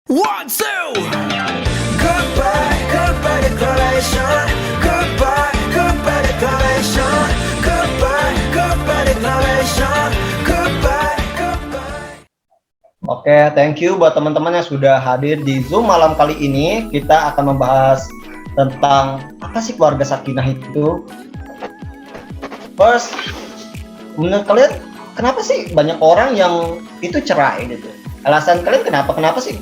One, two. Goodbye, goodbye declaration. Goodbye, goodbye declaration. Goodbye, goodbye declaration. Goodbye, goodbye. Oke, thank you buat teman-teman yang sudah hadir di Zoom malam kali ini. Kita akan membahas tentang apa sih keluarga sakinah itu. First, menurut kalian kenapa sih banyak orang yang itu cerai gitu? Alasan kalian kenapa sih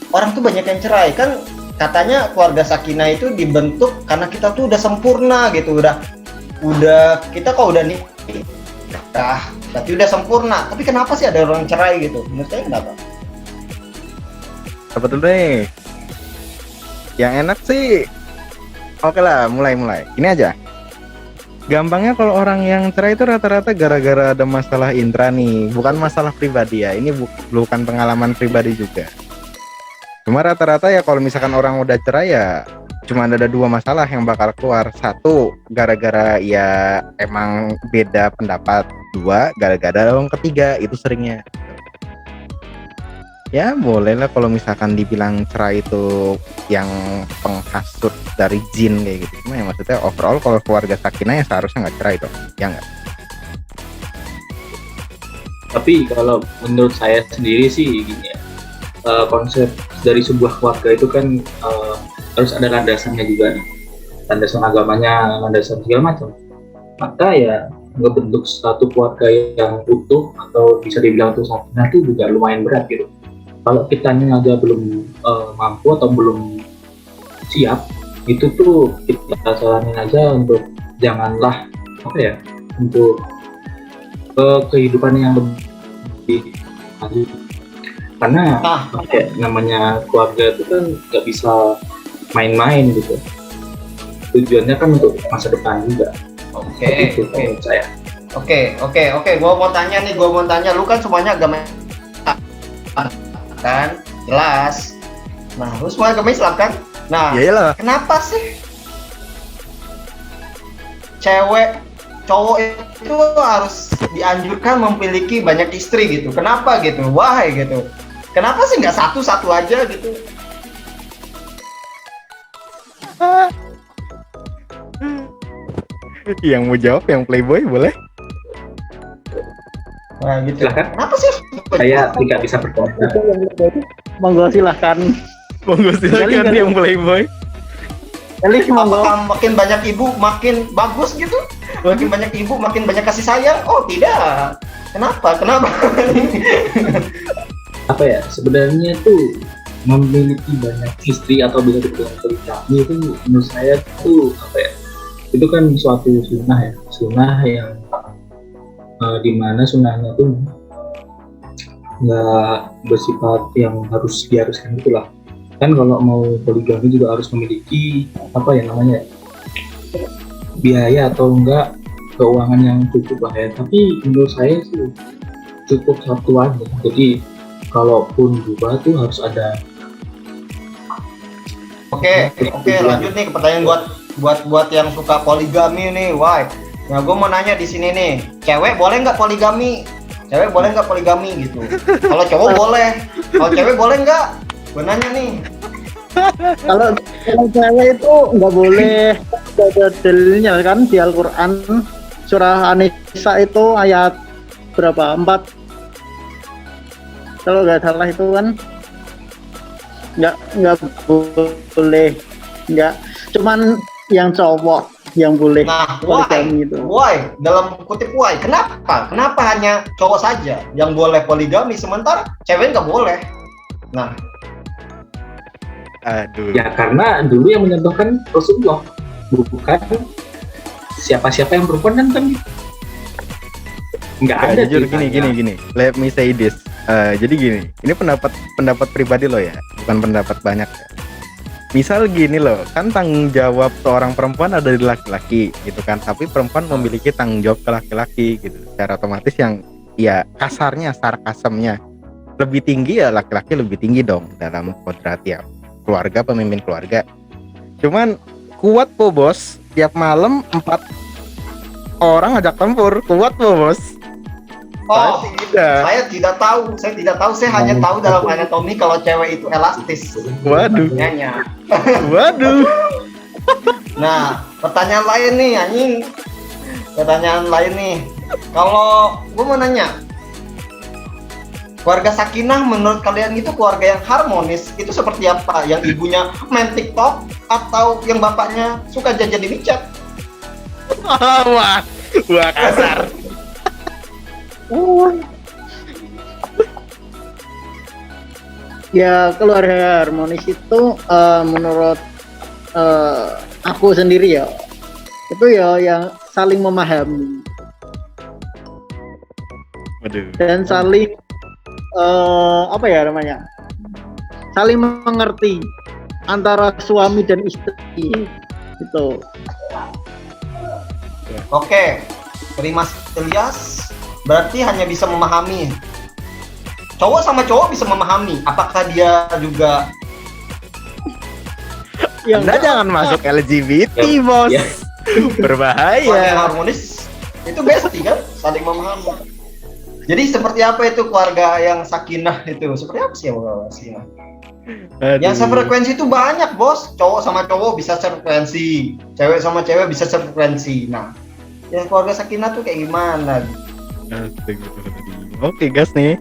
orang tuh banyak yang cerai? Kan katanya keluarga sakinah itu dibentuk karena kita tuh udah sempurna gitu, udah kita kok udah nikah berarti udah sempurna, tapi kenapa sih ada orang cerai gitu? Menurut saya kenapa? Apa dulu nih? Yang enak sih, oke lah, mulai. Ini aja. Gampangnya kalau orang yang cerai itu rata-rata gara-gara ada masalah intra nih, bukan masalah pribadi ya. Ini bukan pengalaman pribadi juga. Cuma rata-rata ya kalau misalkan orang udah cerai ya cuma ada dua masalah yang bakal keluar. Satu, gara-gara ya emang beda pendapat. Dua, gara-gara orang ketiga, itu seringnya. Ya boleh lah kalau misalkan dibilang cerai itu yang penghasut dari jin kayak gitu. Cuma ya maksudnya overall kalau keluarga sakinah ya seharusnya nggak cerai dong, ya nggak? Tapi kalau menurut saya sendiri sih gini ya, konsep dari sebuah keluarga itu kan harus ada landasannya juga nih, landasan agamanya, landasan segala macam. Maka ya ngebentuk satu keluarga yang utuh atau bisa dibilang tuh sakinah itu juga lumayan berat gitu. Kalau kitanya aja belum mampu atau belum siap, itu tuh kita saranin aja untuk janganlah untuk kehidupan yang lebih lanjut. Karena namanya keluarga itu kan nggak bisa main-main gitu. Tujuannya kan untuk masa depan juga. Oke. Saya. Oke. Gua mau tanya, lu kan semuanya agama kan, jelas. Nah, lu semua agama Islam kan? Nah, Yaelah. Kenapa sih cowok itu harus dianjurkan memiliki banyak istri gitu? Kenapa gitu? Why gitu? Kenapa sih nggak satu aja gitu? Yang mau jawab yang playboy boleh? Nah gitu. Silahkan. Kenapa sih? Saya tidak bisa berkomentar. Monggo silahkan. Monggo silakan yang playboy. Elis monggo. Apakah makin banyak ibu makin bagus gitu? Makin banyak ibu makin banyak kasih sayang? Oh tidak. Kenapa? Apa ya, sebenarnya tuh memiliki banyak istri atau bisa dibilang poligami itu menurut saya tuh itu kan suatu sunnah yang dimana sunnahnya tuh nggak bersifat yang harus diharuskan gitulah. Kan kalau mau poligami juga harus memiliki biaya atau enggak keuangan yang cukup lah ya. Tapi menurut saya sih cukup satu aja. Jadi kalaupun berubah tuh harus ada. Oke, lanjut nih ke pertanyaan buat yang suka poligami nih, why? Nah, gue mau nanya di sini nih, cewek boleh nggak poligami? Cewek boleh nggak poligami gitu? Kalau cowok boleh, kalau cewek boleh nggak? Gue nanya nih. Kalau cewek itu nggak boleh, ada dalilnya kan di Al-Quran surah An-Nisa itu ayat berapa? 4. Kalau nggak salah itu kan nggak boleh, nggak, cuman yang cowok yang boleh poligami itu. Why? Dalam kutip why? Kenapa hanya cowok saja yang boleh poligami sementara cewek nggak boleh? Nah, Aduh. Ya karena dulu yang mencontohkan Rasulullah, bukan siapa-siapa yang perempuan kan nggak ada. Jujur gini. Let me say this. Jadi gini, ini pendapat pribadi lo ya, bukan pendapat banyak ya. Misal gini loh, kan tanggung jawab seorang perempuan ada di laki-laki gitu kan, tapi perempuan memiliki tanggung jawab ke laki-laki gitu. Secara otomatis yang ya kasarnya, sarkasemnya lebih tinggi ya laki-laki lebih tinggi dong dalam kodrat ya keluarga, pemimpin keluarga. Cuman kuat po bos, tiap malam 4 orang ajak tempur, kuat po bos. Oh, tidak. saya tidak tahu, saya hanya tahu dalam anatomi kalau cewek itu elastis. Waduh. Nyanya. Waduh. Nah, pertanyaan lain nih, anjing. Pertanyaan lain nih. Kalau gue mau nanya, keluarga sakinah menurut kalian itu keluarga yang harmonis itu seperti apa? Yang ibunya main TikTok atau yang bapaknya suka jajan di micet? Wah, kasar. Ya keluarga harmonis itu menurut aku sendiri ya, itu ya yang saling memahami Waduh. dan saling apa ya namanya, saling mengerti antara suami dan istri gitu. Oke, dari Mas Ilyas berarti hanya bisa memahami. Cowok sama cowok bisa memahami. Apakah dia juga Yang Anda jangan masuk LGBT, bos. Ya. keluarga Berbahaya. yang harmonis? Itu bestie kan, saling memahami. Jadi seperti apa itu keluarga yang sakinah itu? Seperti apa sih sakinah? Yang sefrekuensi itu banyak, bos. Cowok sama cowok bisa sefrekuensi, cewek sama cewek bisa sefrekuensi. Nah, yang keluarga sakinah tuh kayak gimana? Oke, gas nih.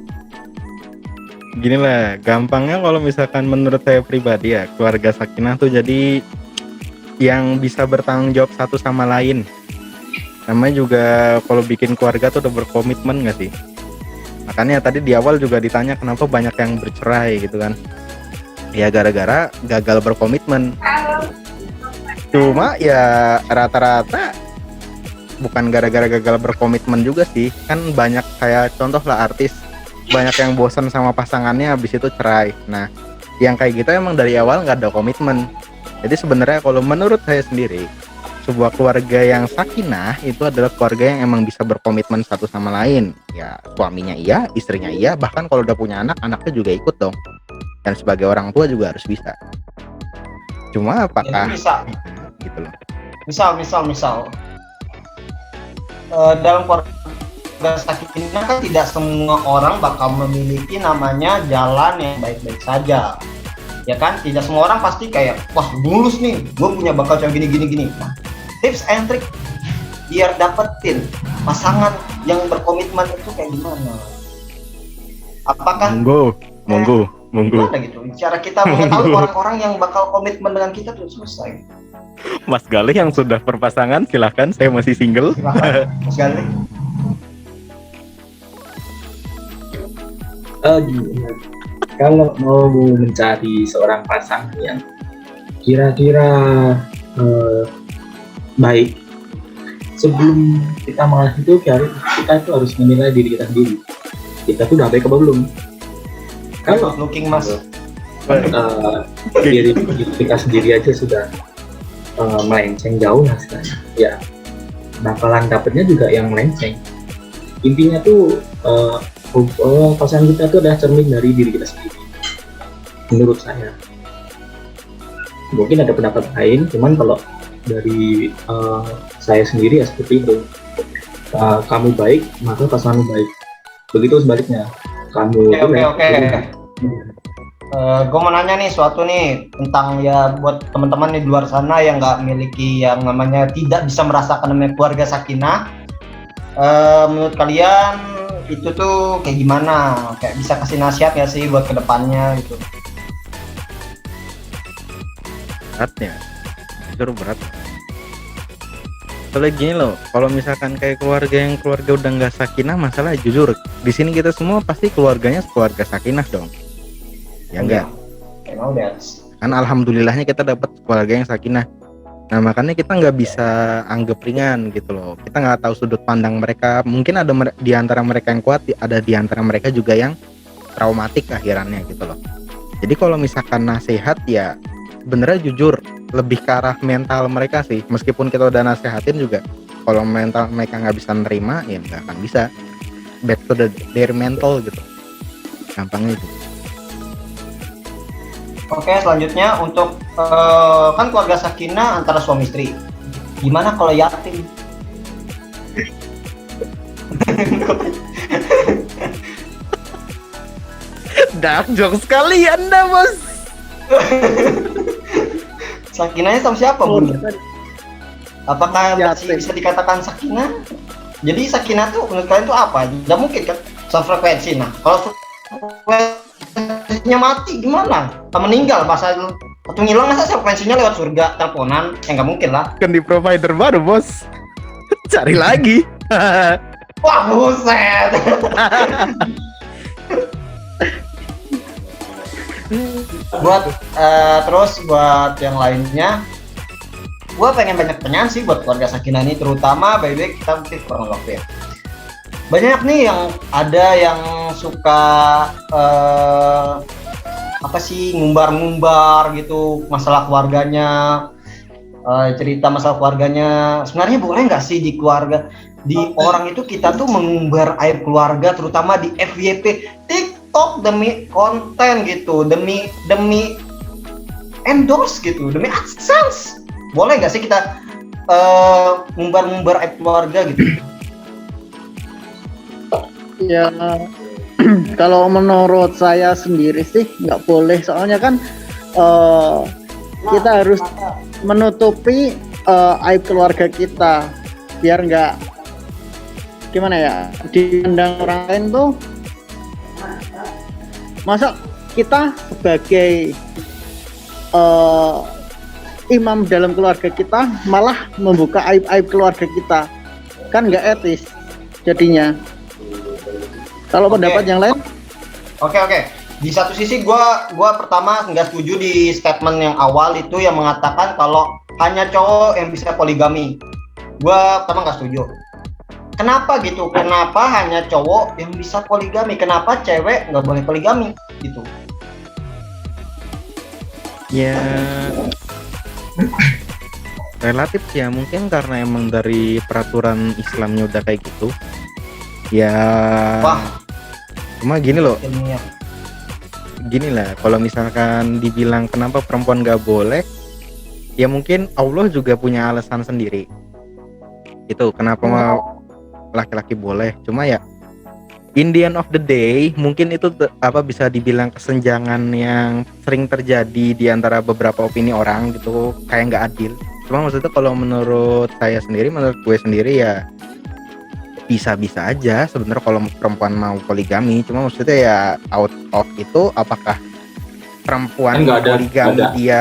Gini lah, gampangnya kalau misalkan menurut saya pribadi ya, keluarga sakinah tuh jadi yang bisa bertanggung jawab satu sama lain. Namanya juga kalau bikin keluarga tuh udah berkomitmen nggak sih? Makanya tadi di awal juga ditanya kenapa banyak yang bercerai gitu kan. Ya gara-gara gagal berkomitmen. Cuma ya rata-rata bukan gara-gara gagal berkomitmen juga sih. Kan banyak kayak contoh lah artis, banyak yang bosan sama pasangannya habis itu cerai. Nah, yang kayak gitu emang dari awal nggak ada komitmen. Jadi sebenarnya kalau menurut saya sendiri, sebuah keluarga yang sakinah itu adalah keluarga yang emang bisa berkomitmen satu sama lain. Ya suaminya iya, istrinya iya, bahkan kalau udah punya anak, anaknya juga ikut dong. Dan sebagai orang tua juga harus bisa. Cuma apakah Jadi bisa. gitu loh. Misal. Dalam keluarga sakinah kan tidak semua orang bakal memiliki namanya jalan yang baik-baik saja. Ya kan, tidak semua orang pasti kayak, wah mulus nih, gue punya bakal yang gini. Nah, tips and trick biar dapetin pasangan yang berkomitmen itu kayak gimana? Apakah Monggo. gimana gitu? Cara kita mengetahui orang-orang yang bakal komitmen dengan kita tuh susah. Mas Galih yang sudah berpasangan, silahkan. Saya masih single. Silahkan, Mas Gali. Gini, kalau mau mencari seorang pasangan yang kira-kira baik, sebelum kita mengenal itu kita itu harus menilai diri kita sendiri. Kita tuh udah baik apa belum? Kalau Looking Mas. diri kita sendiri aja sudah melenceng jauh lah sekarang, ya bakalan dapetnya juga yang melenceng. Intinya tuh pasangan kita tuh adalah cermin dari diri kita sendiri, menurut saya. Mungkin ada pendapat lain, cuman kalau dari saya sendiri ya seperti itu. Kamu baik, maka pasanganmu baik. Begitu sebaliknya. Kamu Oke. Gue mau nanya nih suatu nih tentang ya buat teman-teman di luar sana yang nggak memiliki yang namanya tidak bisa merasakan namanya keluarga sakinah. Menurut kalian itu tuh kayak gimana? Kayak bisa kasih nasihat nggak sih buat kedepannya gitu? Beratnya, jujur berat. Soalnya gini loh, kalau misalkan kayak keluarga udah nggak sakinah, masalah jujur di sini kita semua pasti keluarganya keluarga sakinah dong. Ya enggak? Emang udah. Kan alhamdulillahnya kita dapat keluarga yang sakinah. Nah makanya kita nggak bisa anggap ringan gitu loh. Kita nggak tahu sudut pandang mereka. Mungkin ada di antara mereka yang kuat, ada di antara mereka juga yang traumatik akhirannya gitu loh. Jadi kalau misalkan nasihat ya benernya jujur lebih ke arah mental mereka sih. Meskipun kita udah nasehatin juga, kalau mental mereka nggak bisa nerima ya nggak akan bisa. Back to their mental gitu. Gampangnya itu. Oke, selanjutnya untuk kan keluarga sakinah antara suami istri. Gimana kalau yatim? dark joke sekali Anda, Bos. Sakinahnya sama siapa, Bun? Apakah Yatim. masih bisa dikatakan sakinah? Jadi sakinah tuh menurut kalian tuh apa? Nggak mungkin kan sefrekuensi. Nah, kalau frekuensinya mati gimana? Meninggal masa atau ngilang masa frekuensinya lewat surga teleponan? Ya nggak mungkin lah. Kan di provider baru, Bos. Cari lagi. Wah, buset. buat terus buat yang lainnya, gua pengen banyak pertanyaan sih buat keluarga Sakinah ini, terutama by the way kita mungkin kurang waktu ya. Banyak nih yang ada yang suka apa sih ngumbar-ngumbar gitu masalah keluarganya, cerita masalah keluarganya. Sebenarnya boleh nggak sih di keluarga, di orang itu kita tuh mengumbar aib keluarga, terutama di FYP TikTok demi konten gitu, demi endorse gitu, demi AdSense. Boleh nggak sih kita ngumbar-ngumbar aib keluarga gitu? Ya, kalau menurut saya sendiri sih nggak boleh, soalnya kan kita harus menutupi aib keluarga kita biar nggak gimana ya, dipandang orang lain tuh. Masa kita sebagai imam dalam keluarga kita malah membuka aib-aib keluarga kita, kan nggak etis jadinya. Kalau pendapat yang lain? Oke. Di satu sisi gua pertama nggak setuju di statement yang awal itu yang mengatakan kalau hanya cowok yang bisa poligami. Gua pertama nggak setuju. Kenapa gitu? Kenapa hanya cowok yang bisa poligami? Kenapa cewek nggak boleh poligami gitu? Ya relatif ya, mungkin karena emang dari peraturan Islamnya udah kayak gitu ya. Wah, Cuma gini loh, ilmiah. gini lah, kalau misalkan dibilang kenapa perempuan gak boleh, ya mungkin Allah juga punya alasan sendiri itu kenapa mau laki-laki boleh. Cuma ya in the end of the day mungkin itu bisa dibilang kesenjangan yang sering terjadi di antara beberapa opini orang gitu, kayak nggak adil. Cuma maksudnya kalau menurut saya sendiri, menurut gue sendiri ya bisa-bisa aja sebenarnya kalau perempuan mau poligami. Cuma maksudnya ya out of itu, apakah perempuan Kan nggak ada- poligami nggak ada. dia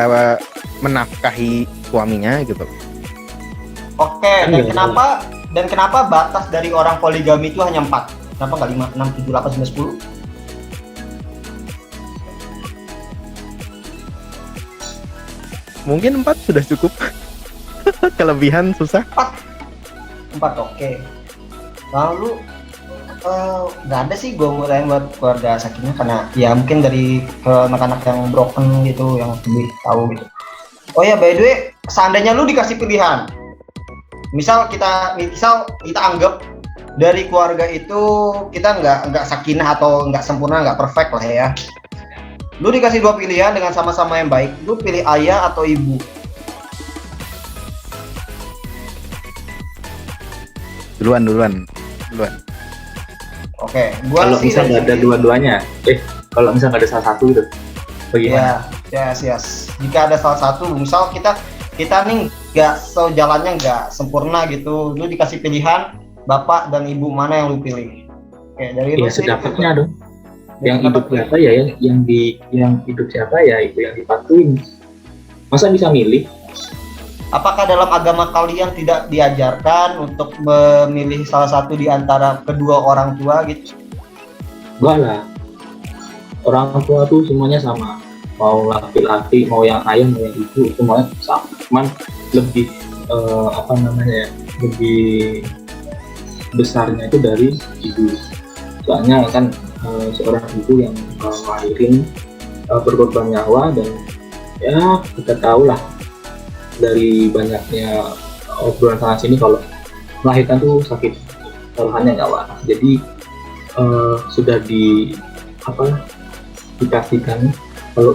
menafkahi suaminya gitu. Oke, dan kenapa batas dari orang poligami itu hanya 4? Kenapa nggak 5, 6, 7, 8, 9, 10? Mungkin 4 sudah cukup. Kelebihan susah. 4, oke. Lalu nggak ada sih gue ngulain buat keluarga Sakinah, karena ya mungkin dari ke anak-anak yang broken gitu yang lebih tahu gitu. Oh ya, by the way, seandainya lu dikasih pilihan, misal kita anggap dari keluarga itu kita nggak sakinah atau nggak sempurna, nggak perfect lah ya. Lu dikasih 2 pilihan dengan sama-sama yang baik, lu pilih ayah atau ibu? Duluan. Oke, gua Kalau sih misal dari nggak ada segi- dua-duanya, kalau misal nggak ada salah satu itu, bagaimana? Ya, yes. Jika ada salah satu, misal kita nih nggak jalannya nggak sempurna gitu, lu dikasih pilihan bapak dan ibu, mana yang lu pilih? Oke, dari lu Ya sendiri, sedapatnya dong. Yang Pendapat hidup lu. siapa ya, yang hidup siapa ya itu yang dipatuin. Masa bisa milih? Apakah dalam agama kalian tidak diajarkan untuk memilih salah satu di antara kedua orang tua gitu? Enggak lah. Orang tua tuh semuanya sama. Mau laki-laki, mau yang ayah, mau yang ibu, semuanya sama. Cuman lebih lebih besarnya itu dari ibu. Soalnya kan seorang ibu yang ngelahirin, berkorban nyawa, dan ya kita tahu lah dari banyaknya obrolan sana sini kalau melahirkan tuh sakit, taruhannya nyawa. Jadi sudah dipastikan kalau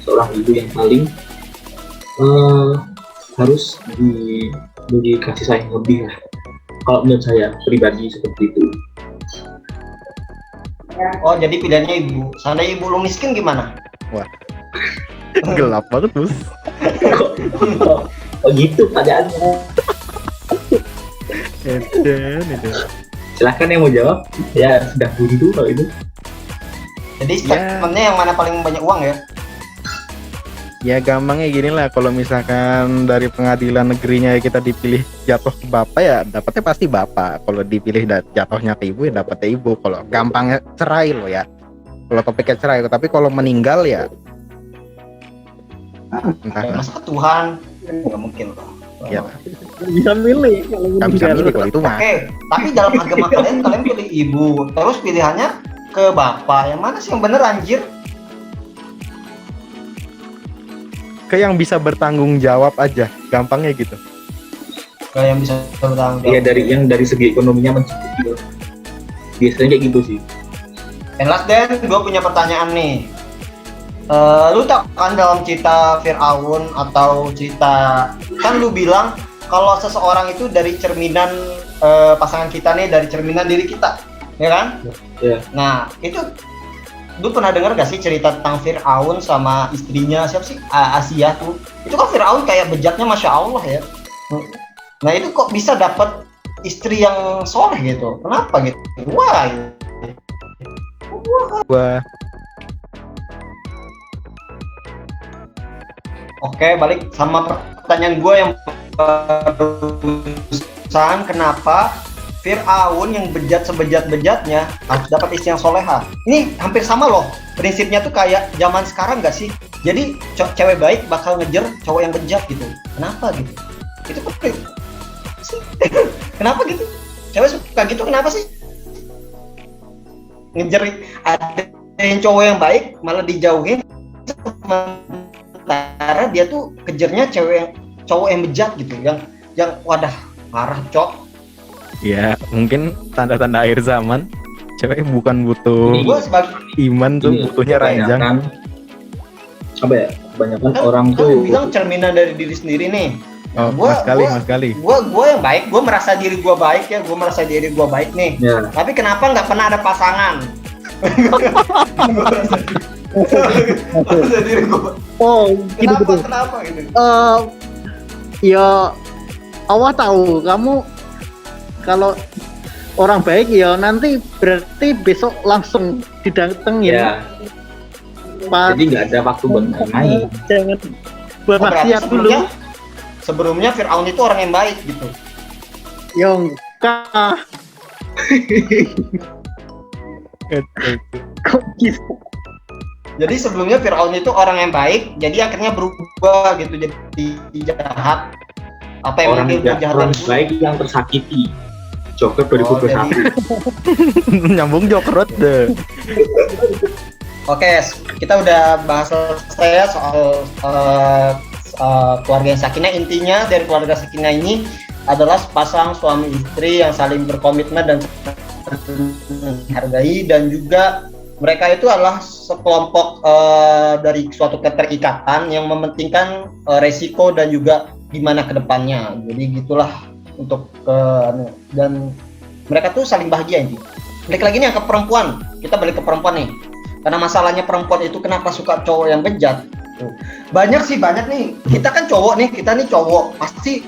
seorang ibu yang paling harus diberi kasih sayang lebih lah. Kalau menurut saya pribadi seperti itu. Oh, jadi pilihannya ibu. Seandainya ibu lu miskin gimana? Gelap banget bos. Oh gitu pertanyaannya. Eden. Silahkan yang mau jawab. Ya sudah buntu kalau itu. Jadi statementnya yang mana paling banyak uang ya? Ya gampangnya gini lah, kalau misalkan dari pengadilan negerinya kita dipilih jatuh ke bapak ya dapatnya pasti bapak. Kalau dipilih jatuhnya ke ibu ya dapatnya ibu. Kalau gampangnya cerai loh ya. Kalau topiknya cerai, tapi kalau meninggal ya entah lah. Masa Tuhan? Nggak mungkin loh. Ya, Bisa milih kalau nggak bisa meninggal. milih kalau itu mah. Oke, tapi dalam agama kalian pilih ibu, terus pilihannya ke bapak. Yang mana sih yang bener anjir? Ke yang bisa bertanggung jawab aja, gampangnya gitu. Kayak yang bisa bertanggung Iya jawab. dari segi ekonominya mencukupi. Biasanya kayak gitu sih. And last Dan, gue punya pertanyaan nih. Lu tak kan dalam cerita Fir'aun atau cerita, kan lu bilang kalau seseorang itu dari cerminan pasangan kita nih, dari cerminan diri kita, ya kan? Iya. Nah, itu lu pernah dengar gak sih cerita tentang Fir'aun sama istrinya siapa sih? Asia tuh. Itu kan Fir'aun kayak bejatnya Masya Allah ya. Nah itu kok bisa dapat istri yang soleh gitu? Kenapa gitu? Wah. Gua Oke, balik sama pertanyaan gue yang barusan, kenapa Fir'aun yang bejat sebejat-bejatnya harus dapat istri yang soleha? Ini hampir sama loh, prinsipnya tuh kayak zaman sekarang gak sih? Jadi cewek baik bakal ngejar cowok yang bejat gitu. Kenapa gitu? Itu kenapa gitu? Cewek suka gitu kenapa sih? Ngejar ada yang cowok yang baik malah dijauhin, sementara dia tuh kejarnya cowok yang bejat gitu, yang wadah parah cok. ya mungkin tanda-tanda akhir zaman. Cewek bukan butuh Ini Gue sebagai iman tuh, Iya, butuhnya ranjang. Apa ya? Kebanyakan kan, orang kan tuh bilang cerminan dari diri sendiri nih. Oh, mas kali. Gue yang baik, gue merasa diri gue baik ya, gue merasa diri gue baik nih. ya Tapi kenapa nggak pernah ada pasangan? Merasa diri gue. Oh, gitu gitu. Kenapa gitu? Ya Allah tahu kamu kalau orang baik ya nanti berarti besok langsung didatengin. ya. Pas Jadi nggak ada waktu buat main-main. jangan buat Oh, berarti maksiat dulu. sebelumnya Fir'aun itu orang yang baik gitu. Ya enggak, kok gitu. Jadi sebelumnya Fir'aun itu orang yang baik, jadi akhirnya berubah gitu jadi jahat. Apa yang Orang mungkin kejahatan orang dulu. baik yang tersakiti. Joker Oh, 2021. Nyambung jokrot deh. Oke, kita udah bahas selesai ya soal keluarga yang sakinah. Intinya dari keluarga sakinah ini adalah sepasang suami istri yang saling berkomitmen dan menghargai, dan juga mereka itu adalah sekelompok dari suatu keterikatan yang mementingkan resiko dan juga gimana ke depannya. Jadi gitulah untuk dan mereka tuh saling bahagia ini. Balik lagi nih ke perempuan. Kita balik ke perempuan nih. Karena masalahnya perempuan itu kenapa suka cowok yang bejat? Tuh. Banyak nih. Kita kan cowok nih, kita nih cowok. Pasti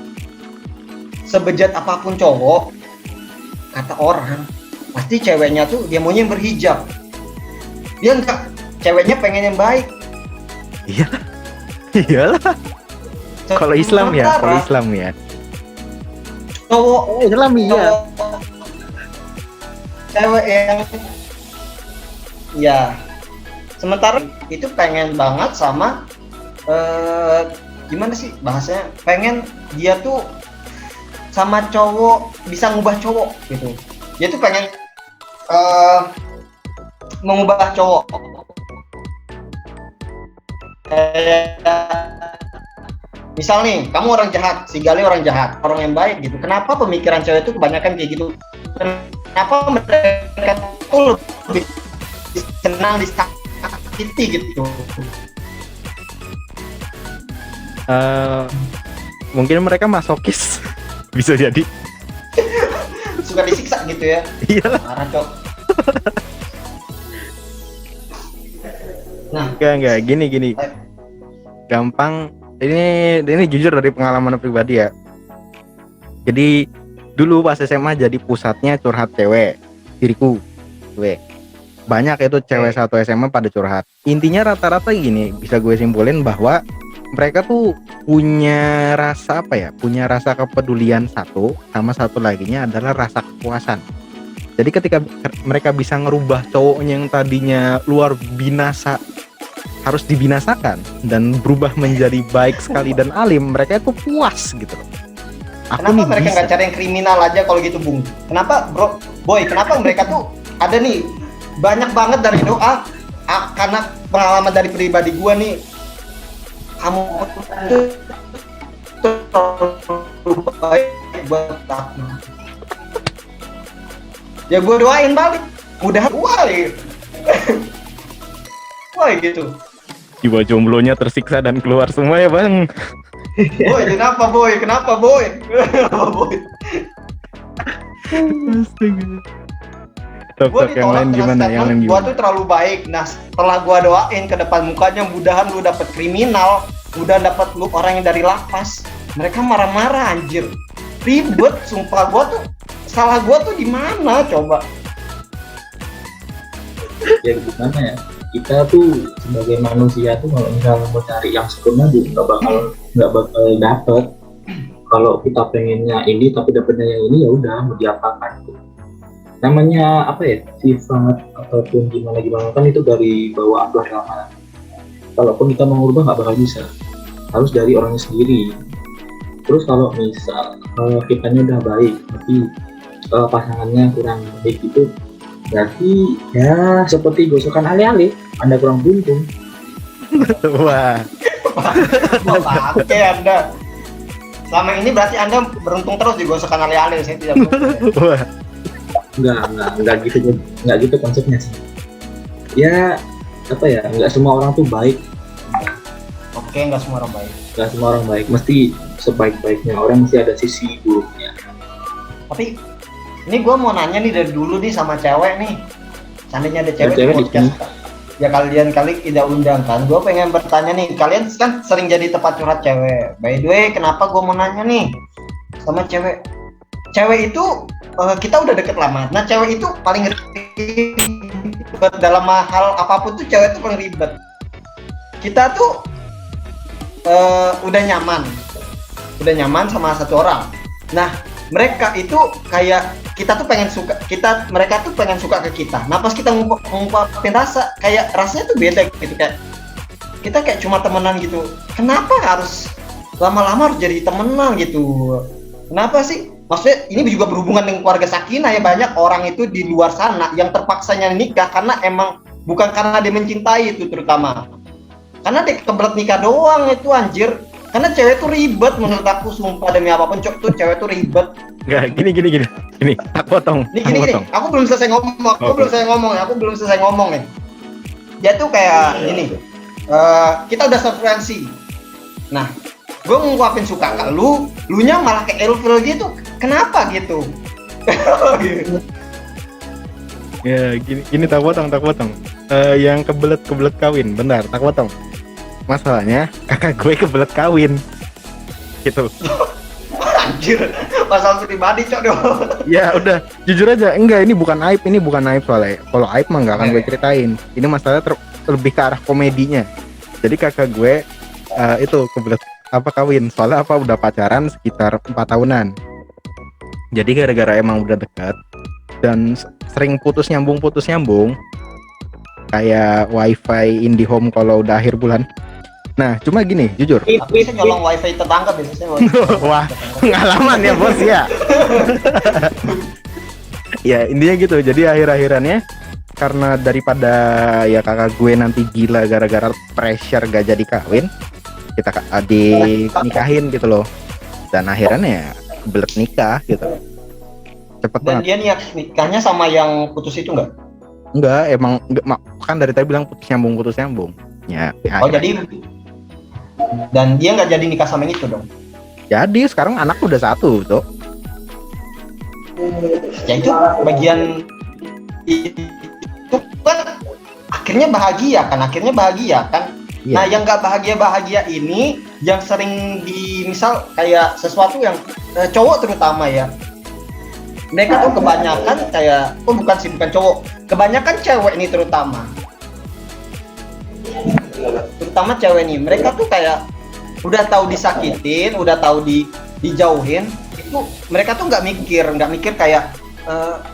sebejat apapun cowok, kata orang, pasti ceweknya tuh dia maunya yang berhijab. Dia enggak, ceweknya pengen yang baik. Iyalah. Kalau Islam ya, Cowok Islam iya. cewek yang ya sementara itu pengen banget sama gimana sih bahasanya, pengen dia tuh sama cowok bisa ngubah cowok gitu, dia tuh pengen mengubah cowok. Misal nih, kamu orang jahat, si Gali orang jahat, orang yang baik gitu. Kenapa pemikiran cewek itu kebanyakan kayak gitu? Kenapa mereka tuh lebih senang disakiti gitu? Mungkin mereka masokis. Bisa jadi. Suka disiksa gitu ya? Iyalah. Marah cok. Enggak, gini. Gampang. Ini jujur dari pengalaman pribadi ya. Jadi dulu pas SMA jadi pusatnya curhat cewek, diriku, gue. Banyak itu cewek satu SMA pada curhat. Intinya rata-rata gini, bisa gue simpulin bahwa mereka tuh punya rasa apa ya? Punya rasa kepedulian satu, sama satu laginya adalah rasa kepuasan. Jadi ketika mereka bisa ngerubah cowoknya yang tadinya luar binasa harus dibinasakan dan berubah menjadi baik sekali dan alim, mereka itu puas gitu loh. Kenapa mereka nggak cari yang kriminal aja kalau gitu, Bung? Kenapa, Boy? Kenapa mereka tuh ada nih banyak banget dari doa? Karena pengalaman dari pribadi gua nih, kamu tuh terlalu baik buat aku. Ya gua doain balik, mudah woi. Woi gitu. Jiwa jomblonya tersiksa dan keluar semua ya bang. Boy, kenapa Boy? Kenapa Boy? Boy. Gua Tok yang lain gimana? Yang lain gua gimana? tuh terlalu baik. Nah, setelah gua doain ke depan mukanya, mudahan lu dapet kriminal, udah dapet lu orang yang dari lapas. Mereka marah-marah anjir. Ribet, sumpah gua tuh salah gua tuh di mana coba? Ya gimana ya, kita tuh sebagai manusia tuh kalau misalnya mau cari yang sempurna juga nggak bakal dapet. Kalau kita pengennya ini tapi dapetnya yang ini, ya udah mau diapakan tuh. Namanya apa ya, sifat ataupun gimana kan itu dari bawaan agama. Kalaupun kita mau merubah nggak bakal bisa, harus dari orangnya sendiri. Terus kalau misal kitanya udah baik tapi pasangannya kurang baik itu, berarti ya seperti gosokan alih-alih, Anda kurang beruntung. Wah. Oke Anda. Selama ini berarti Anda beruntung terus digosokkan alih-alih, saya tidak beruntung. Wah. Nggak gitu konsepnya sih. Ya apa ya, nggak semua orang tuh baik. Oke, nggak semua orang baik. Nggak semua orang baik, mesti sebaik-baiknya orang mesti ada sisi buruknya. Tapi ini gue mau nanya nih dari dulu nih sama cewek nih. Seandainya ada cewek di Cewek di podcast, ya kalian kali tidak undang kan. Gue pengen bertanya nih, kalian kan sering jadi tempat curhat cewek. By the way, kenapa gue mau nanya nih sama cewek? Cewek itu kita udah deket lama. Nah cewek itu paling ribet dalam hal apapun tuh, cewek itu paling ribet. Kita tuh udah nyaman sama satu orang. Nah mereka itu kayak kita tuh pengen suka, mereka tuh pengen suka ke kita. Nah pas kita ngungkapin rasa, kayak rasanya tuh beda gitu, kayak kita kayak cuma temenan gitu. Kenapa harus lama-lama harus jadi temenan gitu? Kenapa sih? Maksudnya ini juga berhubungan dengan keluarga sakinah ya. Banyak orang itu di luar sana yang terpaksanya nikah karena emang bukan karena dia mencintai itu, terutama karena dia kebelet nikah doang itu anjir. Karena cewek tuh ribet menurut aku, sumpah demi apapun tuh cewek tuh ribet. Enggak, gini, tak potong. Nih gini, aku belum selesai ngomong nih. Dia tuh kayak gini, kita udah sefrekuensi. Nah, gue ngungkapin suka ke lu nya malah kayak ilfil gitu. Kenapa gitu? Ya, gini tak potong. Yang kebelet kawin, benar, tak potong. Masalahnya kakak gue kebelet kawin gitu. Anjir, masalah pribadi cok dong. Ya udah, jujur aja, enggak, ini bukan aib soalnya. Kalau aib mah nggak akan gue ceritain. Ini masalah lebih ke arah komedinya. Jadi kakak gue itu kebelet kawin, soalnya udah pacaran sekitar 4 tahunan. Jadi gara-gara emang udah dekat dan sering putus nyambung kayak wifi IndiHome kalau udah akhir bulan. Nah, cuma gini, jujur. Aku bisa nyolong wifi tetangga biasanya. Wah, pengalaman ya bos ya. Ya intinya gitu. Jadi akhir-akhirannya karena daripada ya kakak gue nanti gila gara-gara pressure gak jadi kawin, kita nikahin gitu loh. Dan akhirnya ya belet nikah gitu. Cepet Dan banget. dia niat nikahnya sama yang putus itu enggak? Enggak, emang kan dari tadi bilang putus nyambung. Ya. Oh jadi, dan dia nggak jadi nikah sama yang itu dong? Jadi sekarang anak udah 1 tuh. Ya itu bagian itu kan akhirnya bahagia kan. Iya. Nah, yang nggak bahagia ini yang sering misal kayak sesuatu yang cowok terutama ya, mereka tuh kebanyakan kayak bukan cowok, kebanyakan cewek nih terutama cewek nih, mereka tuh kayak udah tahu disakitin, udah tahu dijauhin, itu mereka tuh nggak mikir kayak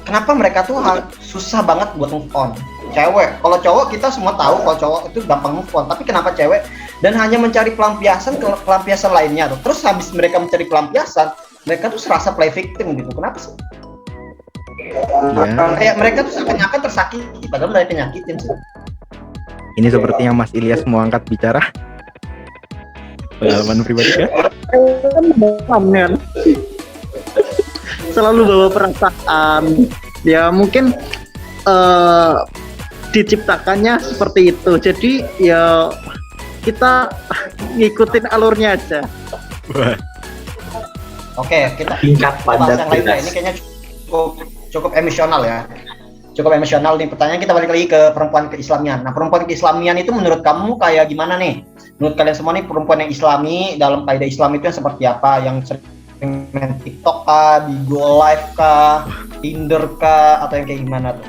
kenapa mereka tuh susah banget buat move on. Cewek, kalau cowok kita semua tahu kalau cowok itu gampang move on, tapi kenapa cewek dan hanya mencari pelampiasan lainnya tuh. Terus habis mereka mencari pelampiasan, mereka tuh serasa play victim gitu. Kenapa sih? Ya. Kayak mereka tuh seakan-akan tersakiti padahal mereka nyakitin sih. Ini sepertinya Mas Ilyas mau angkat bicara. Pengalaman pribadi kan? Kan selalu bawa perasaan. Ya mungkin diciptakannya seperti itu. Jadi ya kita ngikutin alurnya aja. Oke, kita Tingkat bahas padat yang lain. bebas. Ini kayaknya cukup emosional ya. Cukup emosional nih pertanyaan, kita balik lagi ke perempuan keislamian. Nah, perempuan keislamian itu menurut kamu kayak gimana nih? Menurut kalian semua nih perempuan yang islami dalam kaidah Islam itu yang seperti apa? Yang sering main TikTok kah, Bigo Live kah, Tinder kah, atau yang kayak gimana tuh?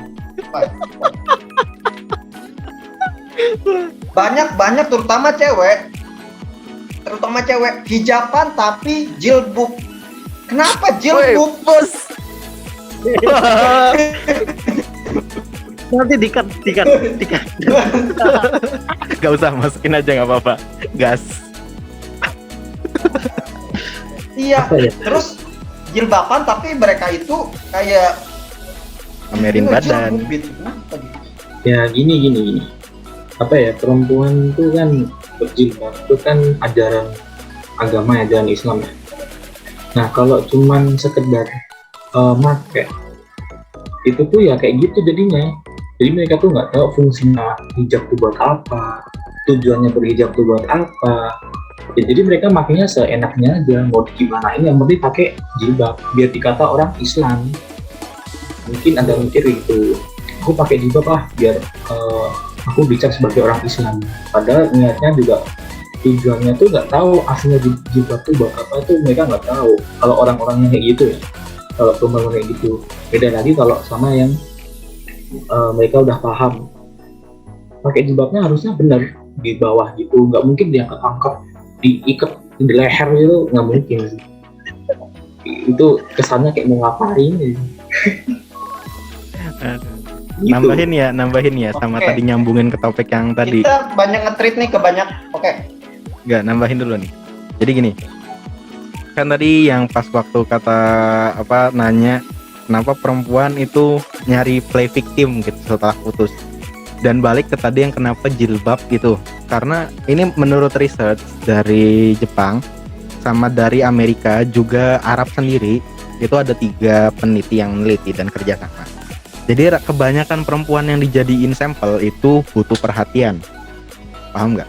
Banyak terutama cewek hijaban tapi jilbab. Kenapa jilbab? Bos. Nanti dikat. Gak usah, masukin aja nggak apa-apa. Gas. Iya, Apa ya? terus jilbaban tapi mereka itu kayak Pamerin badan. jilbab gitu. Kenapa gitu? Ya gini. Apa ya, perempuan itu kan berjilbab itu kan ajaran agama, ajaran Islam ya. Nah kalau cuman sekedar make itu tuh ya kayak gitu jadinya. Jadi mereka tuh nggak tahu fungsinya hijab tuh buat apa, tujuannya berhijab tuh buat apa. Ya, jadi mereka makanya seenaknya aja, mau gimana ini yang penting pakai jilbab biar dikata orang Islam. Mungkin ada mikir gitu, aku pakai jilbab biar aku dicap sebagai orang Islam. Padahal niatnya juga, tujuannya tuh nggak tahu aslinya jilbab tuh buat apa, tuh mereka nggak tahu. Kalau orang-orangnya kayak gitu ya, kalau perempuan kayak gitu. Beda lagi kalau sama yang mereka udah paham pakai jilbabnya harusnya benar di bawah gitu, nggak mungkin diangkat-angkat diikat di leher gitu, nggak mungkin. Itu kesannya kayak mau ngapain gitu. Nambahin ya sama Oke. tadi nyambungin ke topik yang tadi. Kita banyak nge-treat nih ke banyak. Oke. Nggak, nambahin dulu nih. Jadi gini, kan tadi yang pas waktu kata nanya kenapa perempuan itu nyari play victim gitu setelah putus, dan balik ke tadi yang kenapa jilbab gitu, karena ini menurut research dari Jepang sama dari Amerika juga Arab sendiri, itu ada 3 peneliti yang meneliti dan kerjasama. Jadi kebanyakan perempuan yang dijadiin sampel itu butuh perhatian, paham nggak?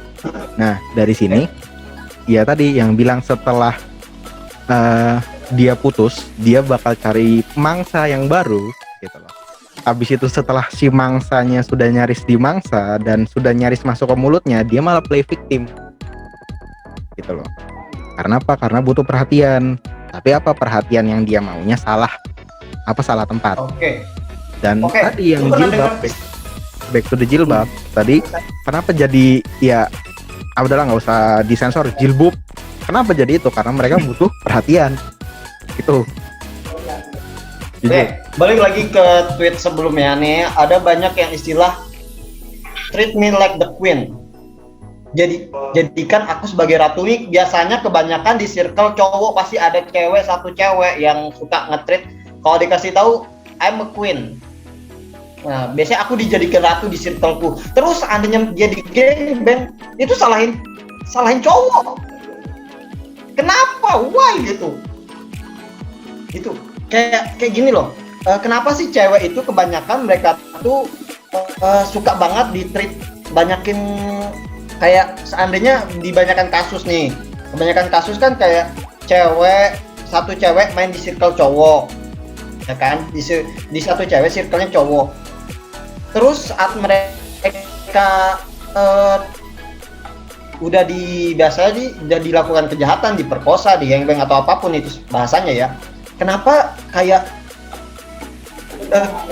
Nah dari sini ya tadi yang bilang setelah dia putus, dia bakal cari mangsa yang baru gitu loh. Habis itu setelah si mangsanya sudah nyaris dimangsa dan sudah nyaris masuk ke mulutnya, dia malah play victim gitu loh. Karena apa? Karena butuh perhatian. Tapi apa perhatian yang dia maunya salah tempat. Oke. Dan Oke. tadi yang Lu pernah jilbab, dengar- back to the jilbab tadi, kenapa jadi ya udahlah nggak usah disensor, jilbab. Kenapa jadi itu? Karena mereka butuh perhatian gitu. Oke, balik lagi ke tweet sebelumnya nih, ada banyak yang istilah treat me like the queen. Jadikan aku sebagai ratu. Nih biasanya kebanyakan di circle cowok pasti ada satu cewek yang suka nge-treat, kalau dikasih tahu I'm a queen. Nah, biasanya aku dijadikan ratu di circleku. Terus seandainya dia di geng band, itu salahin cowok. Kenapa? Why gitu? Gitu. Kayak gini loh. Kenapa sih cewek itu kebanyakan mereka tuh suka banget di-treat, banyakin kayak seandainya dibanyakan kasus nih. Kebanyakan kasus kan kayak satu cewek main di circle cowok. Ya kan? Di satu cewek circle-nya cowok. Terus saat mereka mereka udah udah dilakukan kejahatan, diperkosa, digangbang atau apapun itu bahasanya ya. Kenapa kayak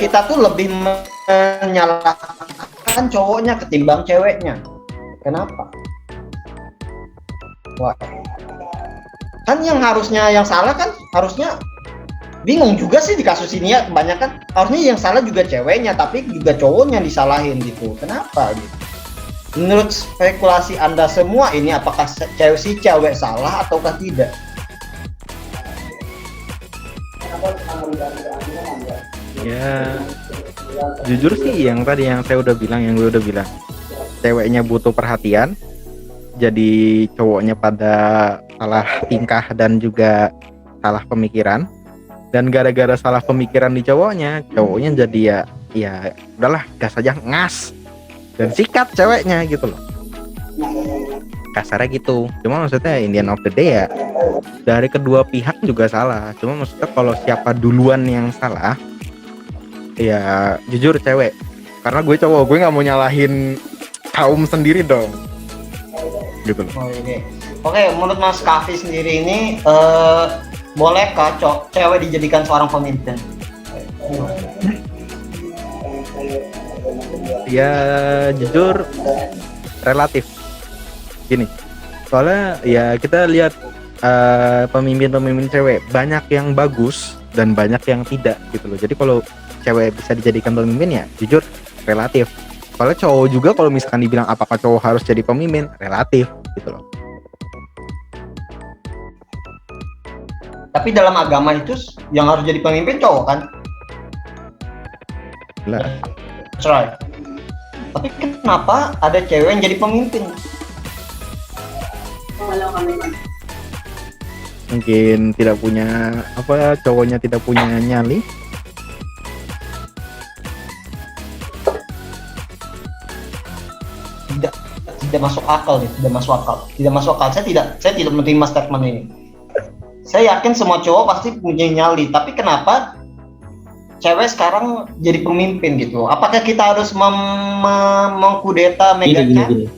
kita tuh lebih menyalahkan cowoknya ketimbang ceweknya? Kenapa? Wah. Kan yang harusnya yang salah kan harusnya bingung juga sih di kasus ini ya, kebanyakan harusnya yang salah juga ceweknya tapi juga cowoknya disalahin gitu. Kenapa gitu? Menurut spekulasi Anda semua ini apakah si cewek salah ataukah tidak? Ya, jujur sih yang tadi yang saya udah bilang, yang gue udah bilang, ceweknya butuh perhatian, jadi cowoknya pada salah tingkah dan juga salah pemikiran, dan gara-gara salah pemikiran di cowoknya jadi ya udahlah gas aja, ngas dan sikat ceweknya gitu loh, kasarnya gitu. Cuma maksudnya in the end of the day ya dari kedua pihak juga salah. Cuma maksudnya kalau siapa duluan yang salah, ya jujur cewek, karena gue cowok, gue nggak mau nyalahin kaum sendiri dong gitu loh. Oke, menurut Mas Kavi sendiri ini bolehkah cewek dijadikan seorang pemimpin? Ya jujur relatif gini, soalnya ya kita lihat pemimpin-pemimpin cewek banyak yang bagus dan banyak yang tidak gitu loh. Jadi kalau cewek bisa dijadikan pemimpin ya jujur relatif. Soalnya cowok juga kalau misalkan dibilang apakah cowok harus jadi pemimpin, relatif gitu loh. Tapi dalam agama itu yang harus jadi pemimpin cowok kan? Lah, That's right. Tapi kenapa ada cewek yang jadi pemimpin? mungkin tidak punya cowoknya tidak punya nyali. Tidak masuk akal nih, tidak masuk akal. Saya tidak menerima statement ini. Saya yakin semua cowok pasti punya nyali, tapi kenapa cewek sekarang jadi pemimpin gitu? Apakah kita harus mengkudeta Meganya? Gini.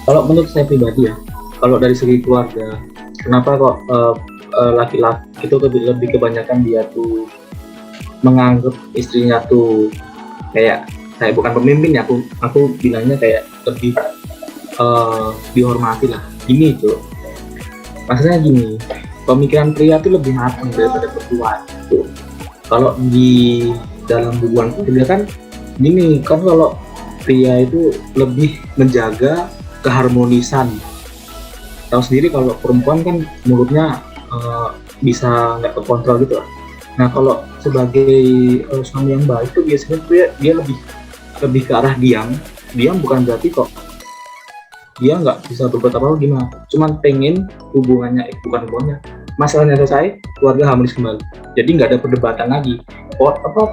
Kalau menurut saya pribadi ya, kalau dari segi keluarga, kenapa kok laki-laki itu lebih kebanyakan dia tuh menganggap istrinya tuh kayak bukan pemimpin ya, aku bilangnya kayak lebih dihormati lah. Gini tuh, maksudnya gini, pemikiran pria tuh lebih matang daripada perempuan tuh. Kalau di dalam hubungan keluarga kan gini kan, kalau pria itu lebih menjaga keharmonisan. Tahu sendiri kalau perempuan kan mulutnya bisa nggak terkontrol gitu lah. Nah kalau sebagai suami yang baik itu biasanya dia lebih ke arah diam bukan berarti kok dia nggak bisa berbuat apa-apa gimana, cuman pengen hubungannya masalahnya selesai, keluarga harmonis kembali, jadi nggak ada perdebatan lagi.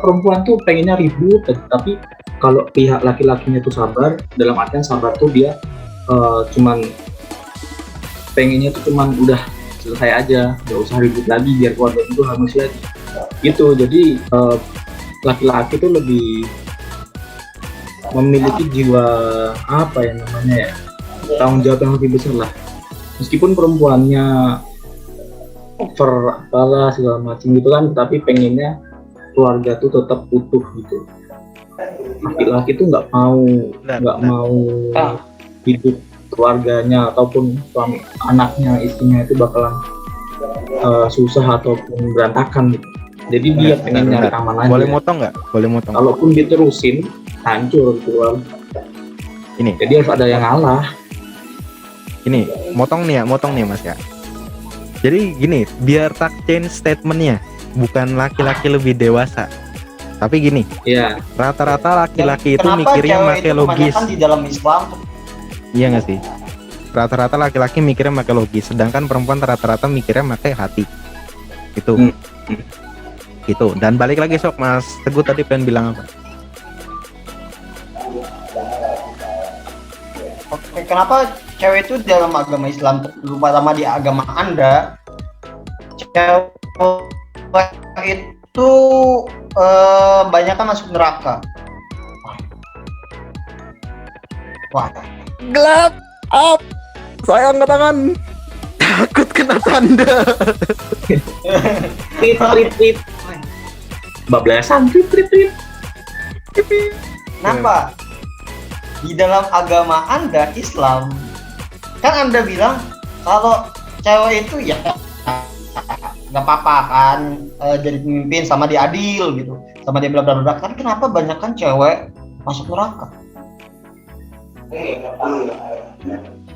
Perempuan tuh pengennya ribut, tapi kalau pihak laki-lakinya tuh sabar, dalam artian sabar tuh dia cuman pengennya tuh cuman udah selesai aja, nggak usah ribut lagi biar keluarga itu harmonis lagi gitu. Jadi laki-laki tuh lebih memiliki jiwa apa ya namanya ya, tanggung jawab yang lebih besar lah, meskipun perempuannya over apalah segala macam gitu kan, tapi pengennya keluarga tuh tetap utuh gitu. Laki-laki tuh nggak mau hidup keluarganya ataupun suami anaknya istrinya itu bakalan susah ataupun berantakan gitu. Jadi dia pengen nyari aman aja. Boleh motong nggak? Kalaupun diterusin hancur gitu kan. Ini. Jadi harus ada yang ngalah. Ini motong nih Mas ya. Jadi gini, biar tak change statementnya, bukan laki-laki lebih dewasa, tapi gini. Iya. Rata-rata laki-laki itu Kenapa mikirnya cewek pakai itu logis. kebanyakan di dalam Islam? Iya nggak sih? Rata-rata laki-laki mikirnya pakai logis, sedangkan perempuan rata-rata mikirnya pakai hati. Gitu. Gitu. Dan balik lagi sok Mas Teguh tadi pengen bilang apa? Oke, kenapa cewek itu dalam agama Islam, terutama di agama Anda, cewek itu banyak kan masuk neraka? Wah, Gelap. Up. Saya angkat tangan. Takut kena tanda. Trip. Bablasan trip. kenapa? Di dalam agama Anda Islam, kan Anda bilang kalau cewek itu ya nggak apa-apa kan, jadi pemimpin sama dia adil gitu, sama dia bla bla bla. Tapi kenapa banyak kan cewek masuk neraka?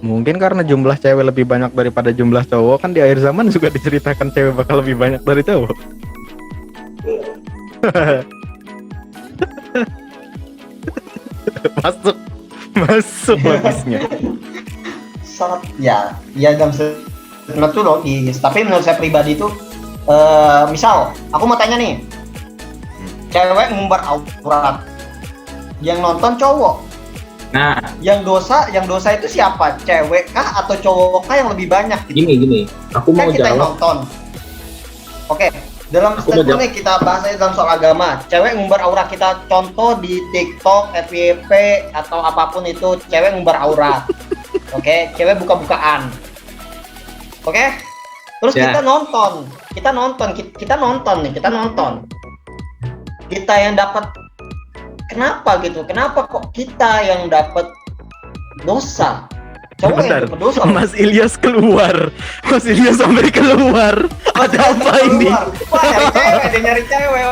Mungkin karena jumlah cewek lebih banyak daripada jumlah cowok, kan di akhir zaman juga diceritakan cewek bakal lebih banyak dari cowok. masuk logisnya. Sangat ya dalam itu logis. Tapi menurut saya pribadi itu, misal aku mau tanya nih, cewek ngumbar aurat, yang nonton cowok, Nah, yang dosa itu siapa? Cewek kah atau cowok kah yang lebih banyak gitu? gini. Aku Kan mau kita yang jawab. nonton. Oke, dalam Aku mau statement nih kita bahas aja dalam soal agama. Cewek ngumbar aurat, kita contoh di TikTok, FYP atau apapun itu, cewek ngumbar aurat. Oke, cewek buka-bukaan. Oke? Terus Ya. kita nonton. Kita yang dapat, kenapa gitu? Kenapa kok kita yang dapat dosa? Cowok yang Bentar, dapat dosa. Mas Ilyas keluar. Mas Ilyas sampai keluar. Ada apa ini? Wah, nyari cewek.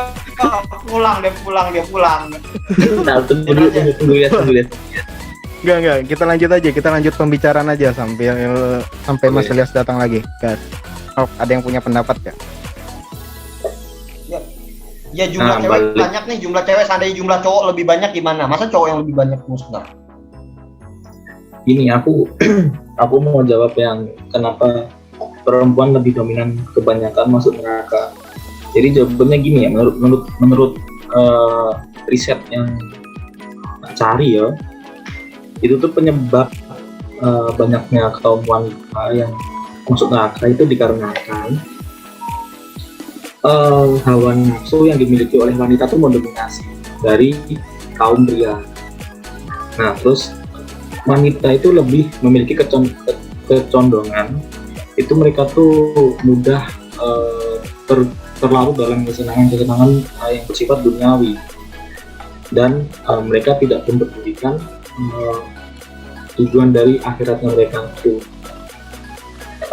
Oh, pulang. Nah, tunggu lihat. Enggak, kita lanjut aja. Kita lanjut pembicaraan aja sampai Mas Ilyas datang lagi. Gas. Oh, ada yang punya pendapat ya? Ya jumlah Nah, cewek balik. banyak nih, jumlah cewek seandainya jumlah cowok lebih banyak gimana? Masa cowok yang lebih banyak musnah? Gini, aku mau jawab yang kenapa perempuan lebih dominan kebanyakan masuk neraka. Jadi jawabannya gini ya, menurut riset yang cari ya, itu tuh penyebab banyaknya kaum wanita yang masuk neraka itu dikarenakan hawa nafsu yang dimiliki oleh wanita tuh mendominasi dari kaum pria. Nah, terus wanita itu lebih memiliki kecondongan, itu mereka tuh mudah terlarut dalam kesenangan yang bersifat duniawi, dan mereka tidak memperdulikan tujuan dari akhiratnya mereka itu.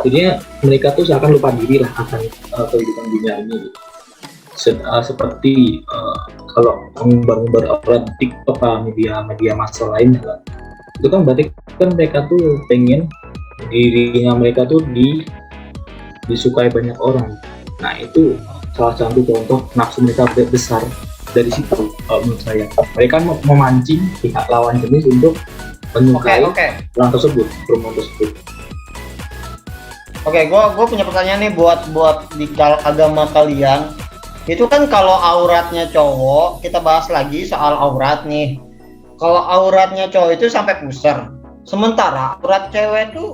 Jadinya mereka tuh seakan lupa diri lah akan kehidupan dunia ini. Seperti kalau ngumbar-ngumbar aurat di TikTok, media massa lainnya lah, itu kan berarti kan mereka tuh pengen dirinya mereka tuh disukai banyak orang. Nah, itu salah satu contoh nafsu mereka besar dari situ. Menurut saya mereka memancing pihak lawan jenis untuk menyukai orang tersebut, perempuan tersebut. Oke, gue punya pertanyaan nih buat di agama kalian. Itu kan kalau auratnya cowok, kita bahas lagi soal aurat nih. Kalau auratnya cowok itu sampai pusar, sementara aurat cewek itu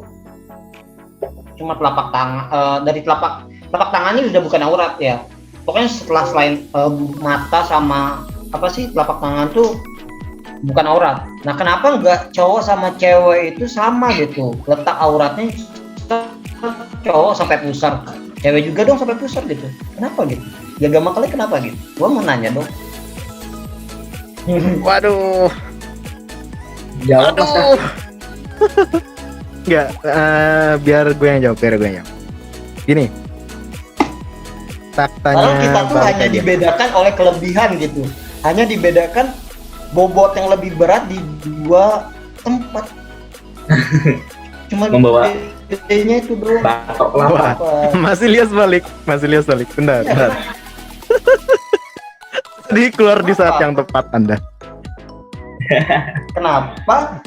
cuma telapak tangan. Dari telapak tangannya sudah bukan aurat ya. Pokoknya selain mata sama telapak tangan tuh bukan aurat. Nah, kenapa nggak cowok sama cewek itu sama gitu? Letak auratnya cowok sampai pusar, cewek juga dong sampai pusar gitu. Kenapa gitu? Ya agama kalian kenapa gitu? Gua mau nanya dong. Waduh. Jawab Mas. Enggak, biar gue yang jawab. Gini. Faktanya Kalau kita tuh balik hanya aja. dibedakan oleh kelebihan gitu. Hanya dibedakan bobot yang lebih berat di dua tempat. Cuma Membawa bedanya itu doang. batok Wah. kelapa. Mas Ilyas balik. Bentar. Tadi keluar di saat yang tepat Anda. Kenapa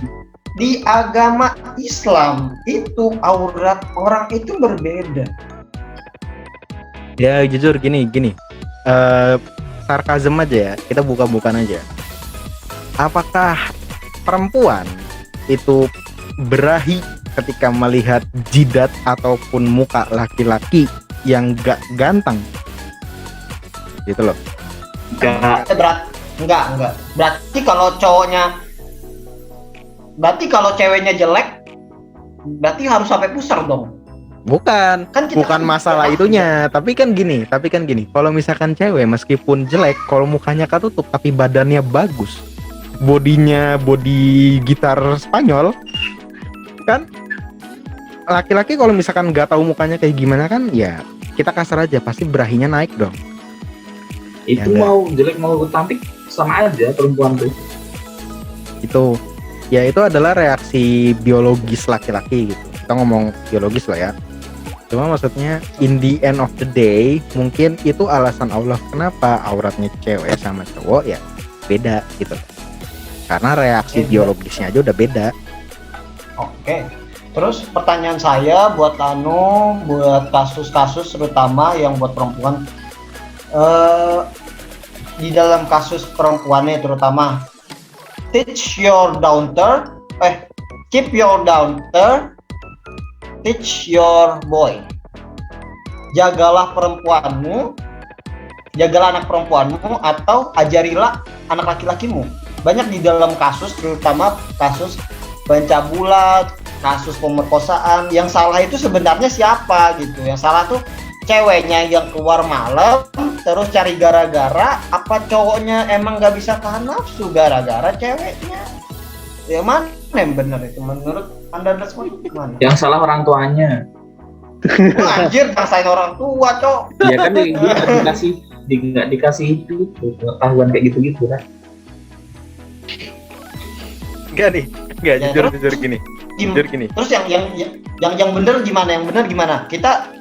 di agama Islam itu aurat orang itu berbeda? Ya jujur gini. Sarkasm aja ya. Kita buka-bukaan aja. Apakah perempuan itu berahi ketika melihat jidat ataupun muka laki-laki yang gak ganteng? Gitu loh. Enggak. Enggak. Berarti kalau cowoknya berarti kalau ceweknya jelek, berarti harus sampai pusar dong. Bukan, Kan kita bukan kan- masalah itunya, tapi kan gini. Kalau misalkan cewek meskipun jelek, kalau mukanya ketutup tapi badannya bagus, bodinya body gitar Spanyol, kan? Laki-laki kalau misalkan nggak tahu mukanya kayak gimana kan, ya kita kasar aja pasti berahinya naik dong. Itu Ya, mau jelek mau cantik sama aja perempuan tuh. Itu adalah reaksi biologis laki-laki gitu. Kita ngomong biologis lah ya. Cuma maksudnya in the end of the day mungkin itu alasan Allah kenapa auratnya cewek sama cowok ya beda gitu. Karena reaksi biologisnya aja udah beda. Oke. Terus pertanyaan saya buat Lano, buat kasus-kasus terutama yang buat perempuan, di dalam kasus perempuannya terutama, keep your daughter, teach your boy. Jagalah perempuanmu, jagalah anak perempuanmu, atau ajarilah anak laki-lakimu. Banyak di dalam kasus, terutama kasus pencabulan, kasus pemerkosaan, yang salah itu sebenarnya siapa gitu? Yang salah tuh ceweknya yang keluar malam terus cari gara-gara, apa cowoknya emang nggak bisa tahan nafsu gara-gara ceweknya? Ya mana yang benar itu menurut Anda semua gimana? Yang salah orang tuanya. Wah, anjir, ngerasain orang tua, Cok. Ya kan dia nggak dikasih itu pengetahuan kayak gitu-gitu kan. Enggak Ya, jujur terus? gini. Gim- Jujur gini. Terus yang benar gimana? Yang benar gimana? Kita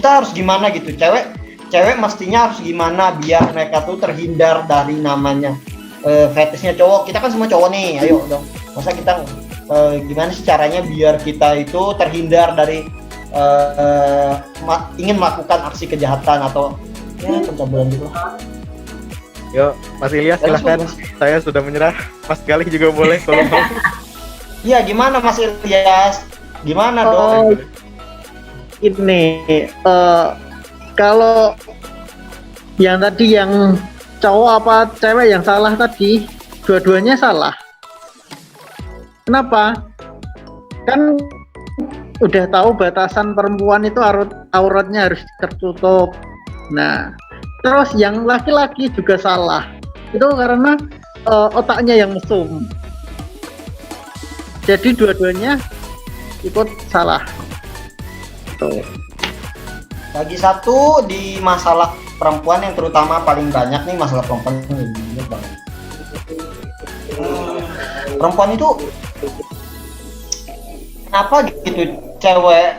harus gimana gitu? Cewek mestinya harus gimana biar mereka tuh terhindar dari namanya fetishnya cowok. Kita kan semua cowok nih, ayo dong. Masa kita gimana sih caranya biar kita itu terhindar dari ingin melakukan aksi kejahatan atau ya pencabulan gitu. Yuk, Mas Ilyas Terus, silahkan. Saya sudah menyerah. Mas Galih juga boleh kalau mau. Iya, gimana Mas Ilyas? Gimana Oh, dong? ini kalau yang tadi yang cowok apa cewek yang salah tadi, dua-duanya salah. Kenapa? Kan udah tahu batasan perempuan itu auratnya harus tertutup. Nah, terus yang laki-laki juga salah. Itu karena otaknya yang mesum. Jadi dua-duanya ikut salah. Tuh. Bagi satu di masalah perempuan yang terutama paling banyak nih masalah perempuan ini banyak banget. Perempuan itu kenapa gitu cewek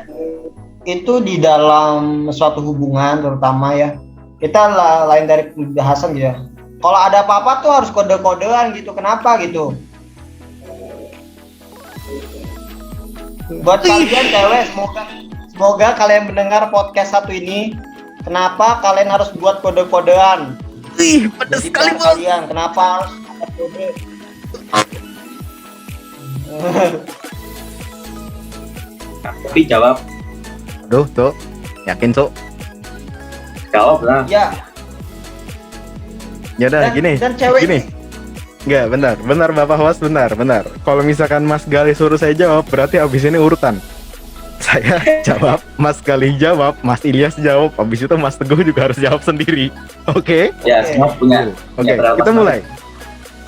itu di dalam suatu hubungan terutama ya kita lain dari pembahasan gitu ya. Kalau ada apa-apa tuh harus kode-kodean gitu. Kenapa gitu? Buat kalian cewek, semoga kalian mendengar podcast satu ini. Kenapa kalian harus buat kode-kodean? Pedas Jadi biar kalian kenapa harus ada kode? Tapi jawab Tuh. Yakin, Cuk? lah. Ya, Ya udah gini. dan cewek Gini. Enggak, benar Bapak Host, benar. Kalau misalkan Mas Galih suruh saya jawab, berarti abis ini urutan. Saya jawab, Mas Galih jawab, Mas Ilyas jawab, abis itu Mas Teguh juga harus jawab sendiri. Oke? Ya semua punya. Oke, kita mulai.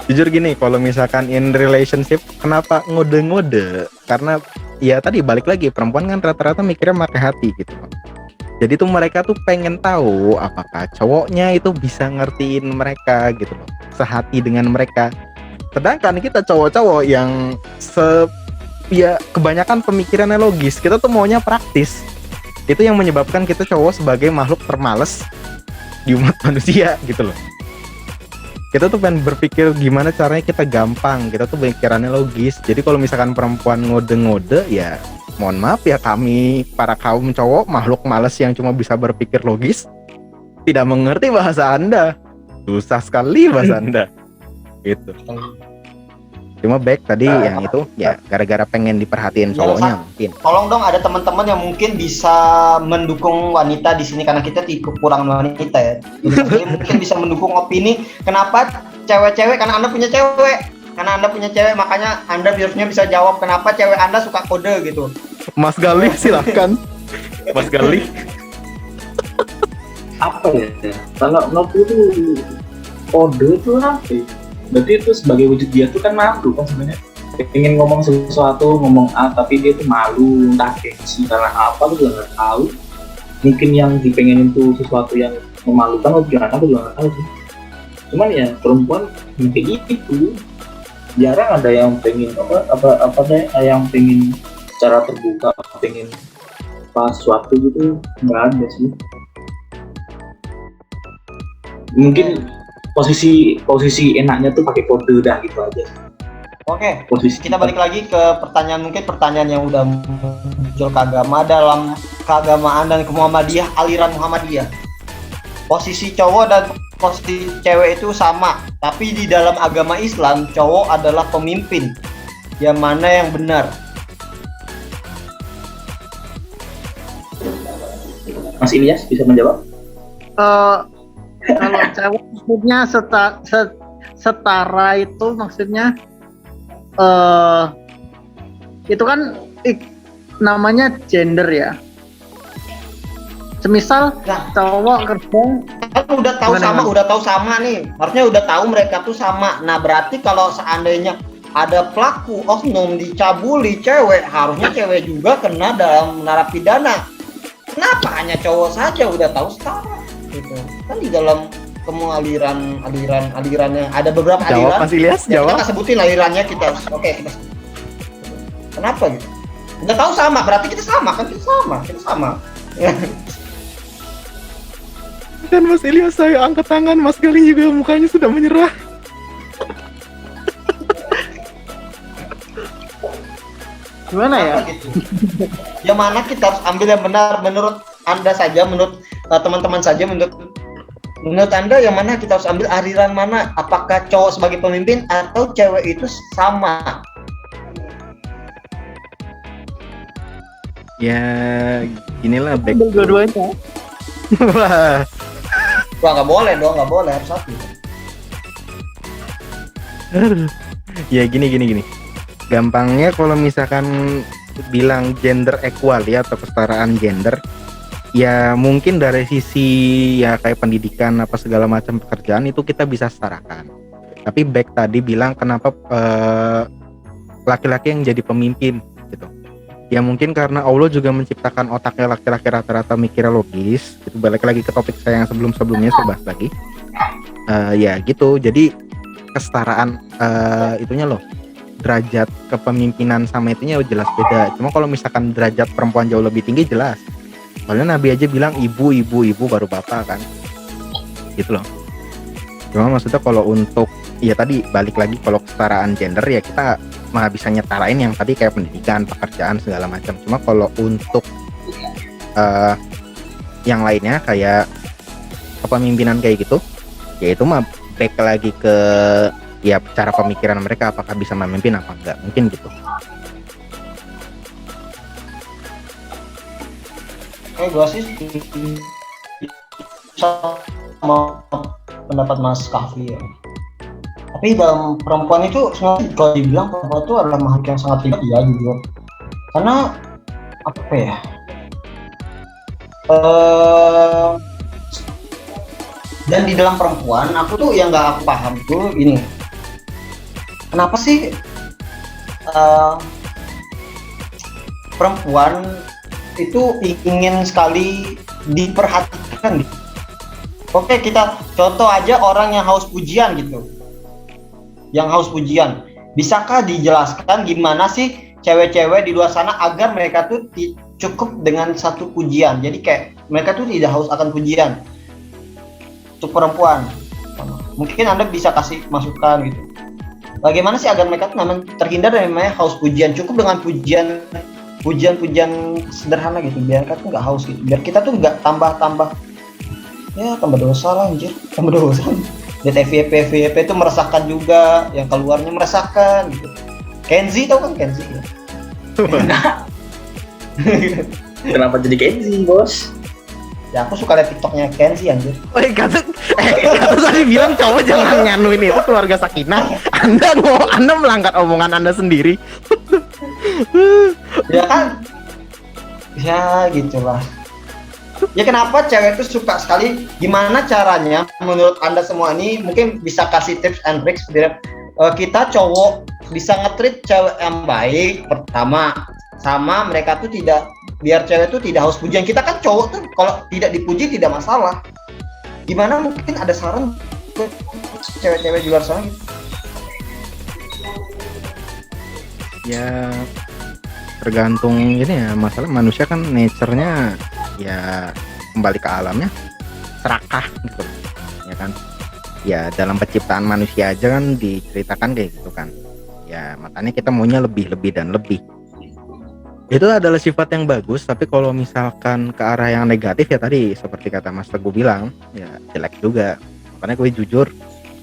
Jujur gini, kalau misalkan in relationship, kenapa ngode-ngode? Karena ya tadi balik lagi, perempuan kan rata-rata mikirnya pakai hati gitu. Jadi tuh mereka tuh pengen tahu apakah cowoknya itu bisa ngertiin mereka gitu loh, sehati dengan mereka. Sedangkan kita cowok-cowok yang ya kebanyakan pemikirannya logis, kita tuh maunya praktis. Itu yang menyebabkan kita cowok sebagai makhluk termales di umat manusia gitu loh. Kita tuh pengen berpikir gimana caranya kita gampang, kita tuh pemikirannya logis. Jadi kalau misalkan perempuan ngode-ngode ya mohon maaf ya, kami para kaum cowok makhluk malas yang cuma bisa berpikir logis, tidak mengerti bahasa Anda. Susah sekali bahasa Anda. Gitu. Cuma back tadi yang itu ya gara-gara pengen diperhatiin cowoknya mungkin. tolong dong ada teman-teman yang mungkin bisa mendukung wanita di sini karena kita kekurangan wanita ya. Jadi mungkin bisa mendukung opini kenapa cewek-cewek, karena Anda punya cewek. karena Anda punya cewek, makanya Anda biasanya bisa jawab kenapa cewek Anda suka kode gitu. Mas Galih silahkan. Mas Galih. Apa ya? Kalau menurutku itu kode itu apa ya? Berarti itu sebagai wujud dia tuh kan malu kan sebenarnya. Pengen ngomong sesuatu, ngomong A, tapi dia tuh malu, entah gengsi karena apa aku juga nggak tahu. Mungkin yang dipengenin tuh sesuatu yang memalukan atau gimana aku juga nggak tahu sih. Cuman ya perempuan kayak gitu, jarang ada yang pengen apa deh, yang pengen secara terbuka, pengen pas sesuatu gitu, nggak ada sih. Mungkin posisi enaknya tuh pakai kode dah gitu aja. Oke, Posisi kita balik lagi ke pertanyaan, mungkin pertanyaan yang udah muncul ke agama. Dalam keagamaan dan ke Muhammadiyah, aliran Muhammadiyah, posisi cowok dan posisi cewek itu sama, tapi di dalam agama Islam cowok adalah pemimpin. Yang mana yang benar? Mas Ilyas bisa menjawab? Kalau cewek maksudnya setara itu maksudnya itu kan namanya gender ya. Semisal Nah, cowok kerja kan udah tahu Gimana, sama, gimana? udah tahu sama nih. Harusnya udah tahu mereka tuh sama. Nah, berarti kalau seandainya ada pelaku oknum dicabuli cewek, harusnya cewek juga kena dalam narapidana. Kenapa hanya cowok saja udah tahu setara gitu? Kan di dalam semua alirannya ada beberapa Jawab aliran. Mas Ilyas, Ya, kita jawab. nggak sebutin alirannya, kita kita sebut. Kenapa gitu? Udah tahu sama, berarti kita sama kan? Kita sama. Dan Mas Ilyas saya angkat tangan, Mas Galih juga mukanya sudah menyerah. gimana ya? Apa gitu? Yang mana kita harus ambil yang benar menurut Anda saja, menurut teman-teman saja, menurut Anda yang mana kita harus ambil aliran mana? Apakah cowok sebagai pemimpin atau cewek itu sama? Ya, inilah back. Ambil dua-duanya. Wah, Wah, nggak boleh dong, nggak boleh, harus satu. ya gini. Gampangnya kalau misalkan bilang gender equal ya atau kesetaraan gender, ya mungkin dari sisi ya kayak pendidikan apa segala macam pekerjaan itu kita bisa setarakan. Tapi back tadi bilang kenapa laki-laki yang jadi pemimpin gitu. Ya mungkin karena Allah juga menciptakan otaknya laki-laki rata-rata mikirnya logis. Itu balik lagi ke topik saya yang sebelum-sebelumnya saya bahas lagi. Ya gitu. Jadi kesetaraan itunya loh, derajat kepemimpinan sama itunya jelas beda. Cuma kalau misalkan derajat perempuan jauh lebih tinggi jelas. Soalnya Nabi aja bilang ibu baru bapak kan. Gitu loh. Cuma maksudnya kalau untuk ya tadi balik lagi kalau kesetaraan gender ya kita mah bisa nyetarain yang tadi kayak pendidikan, pekerjaan segala macam. Cuma kalau untuk yang lainnya kayak kepemimpinan kayak gitu, ya itu mah back lagi ke ya cara pemikiran mereka apakah bisa memimpin apa enggak, mungkin gitu. Gua sih sama pendapat Mas Kahfi ya. Tapi dalam perempuan itu sebenarnya kalau dibilang perempuan itu adalah makhluk yang sangat tinggi ya jujur. Karena apa ya? Dan di dalam perempuan aku tuh yang nggak aku paham tuh ini. Kenapa sih perempuan itu ingin sekali diperhatikan gitu. Oke, kita contoh aja orang yang haus pujian gitu. Yang haus pujian. Bisakah dijelaskan gimana sih cewek-cewek di luar sana agar mereka tuh cukup dengan satu pujian. Jadi kayak mereka tuh tidak haus akan pujian. Untuk perempuan. Mungkin Anda bisa kasih masukan gitu. Bagaimana sih agar mereka tuh terhindar dari namanya haus pujian, cukup dengan pujian sederhana gitu, biar kita tuh nggak haus gitu, biar kita tuh nggak tambah dosa lah anjir, tambah dosa. Lihat FYP itu meresahkan juga, yang keluarnya meresahkan gitu. Kenzi tau kan Kenzi ya? Kenapa jadi Kenzi, bos? Ya aku suka liat TikToknya Kenzi anjir. Woi, kata tadi bilang cowok jangan nganuin itu keluarga sakinah. Anda melanggar omongan Anda sendiri. Ya kan? Ya gitulah. Ya kenapa cewek itu suka sekali? Gimana caranya menurut Anda semua ini? Mungkin bisa kasih tips and tricks biar kita cowok bisa nge-treat cewek yang baik pertama, sama mereka tuh tidak, biar cewek tuh tidak haus pujian. Kita kan cowok tuh kalau tidak dipuji tidak masalah. Gimana mungkin ada saran ke cewek-cewek di luar sana gitu? Ya tergantung ini ya, masalah manusia kan nature-nya ya kembali ke alamnya serakah gitu ya kan. Ya dalam penciptaan manusia aja kan diceritakan kayak gitu kan. Ya makanya kita maunya lebih dan lebih. Itu adalah sifat yang bagus, tapi kalau misalkan ke arah yang negatif ya tadi seperti kata Mas Teguh bilang, ya jelek juga. Makanya gue jujur,